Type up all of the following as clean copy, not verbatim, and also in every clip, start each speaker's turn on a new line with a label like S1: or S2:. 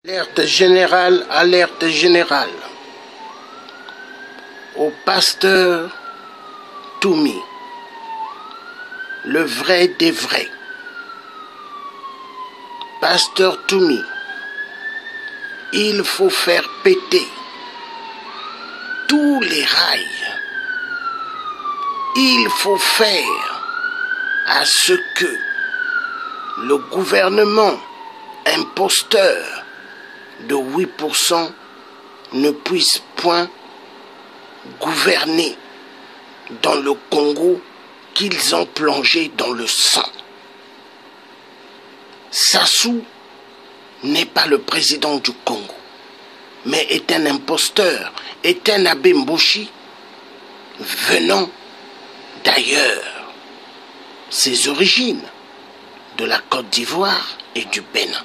S1: Alerte générale, alerte générale. Au pasteur Toumi, le vrai des vrais. Pasteur Toumi, il faut faire péter tous les rails. Il faut faire à ce que le gouvernement imposteur de 8% ne puisse point gouverner dans le Congo qu'ils ont plongé dans le sang. Sassou n'est pas le président du Congo, mais est un imposteur, est un Abbé Mboshi venant d'ailleurs, ses origines de la Côte d'Ivoire et du Bénin.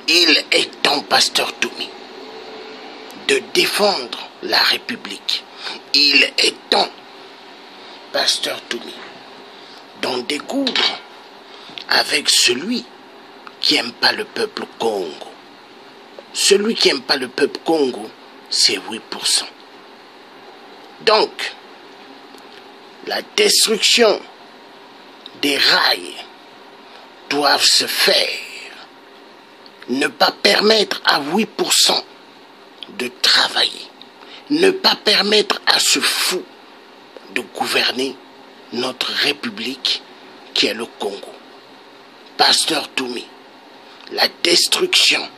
S1: Il est temps, pasteur Toumi, de défendre la République. Il est temps, pasteur Toumi, d'en découdre avec celui qui n'aime pas le peuple Congo. Celui qui n'aime pas le peuple Congo, c'est 8%. Donc, la destruction des rails doivent se faire. Ne pas permettre à 8% de travailler. Ne pas permettre à ce fou de gouverner notre République qui est le Congo. Pasteur Toumi, la destruction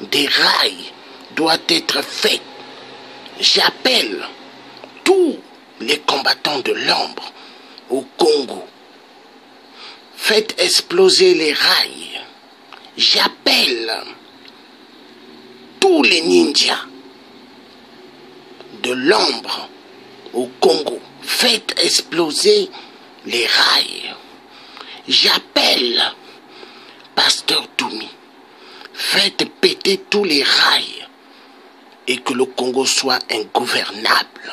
S1: des rails doit être faite. J'appelle tous les combattants de l'ombre au Congo. Faites exploser les rails. J'appelle tous les ninjas de l'ombre au Congo. Faites exploser les rails. J'appelle pasteur Toumi. Faites péter tous les rails et que le Congo soit ingouvernable.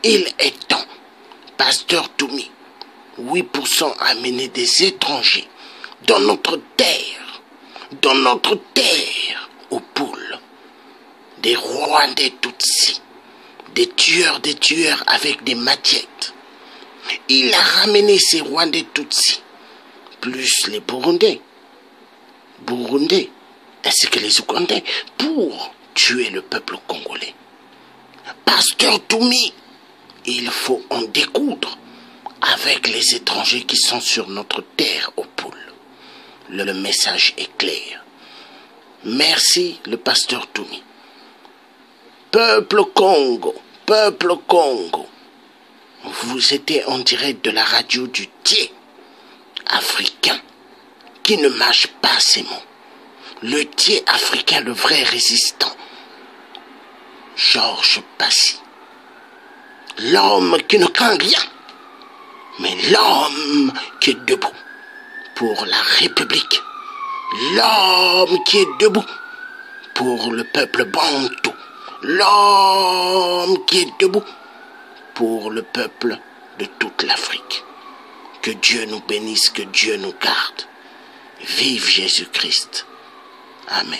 S1: Il est temps, pasteur Toumi, 8% amener des étrangers dans notre terre aux poules, des Rwandais Tutsis, des tueurs avec des machettes. Il a ramené ces Rwandais Tutsis, plus les Burundais, ainsi que les Ougandais, pour tuer le peuple congolais. Pasteur Toumi, il faut en découdre avec les étrangers qui sont sur notre terre aux poules. Le message est clair. Merci, le pasteur Toumi. Peuple Congo, vous étiez en direct de la radio du Thier africain qui ne mâche pas ses mots. Le Thier africain, le vrai résistant. Georges Passy. L'homme qui ne craint rien, mais l'homme qui est debout pour la République. L'homme qui est debout pour le peuple bantou. L'homme qui est debout pour le peuple de toute l'Afrique. Que Dieu nous bénisse, que Dieu nous garde. Vive Jésus-Christ. Amen.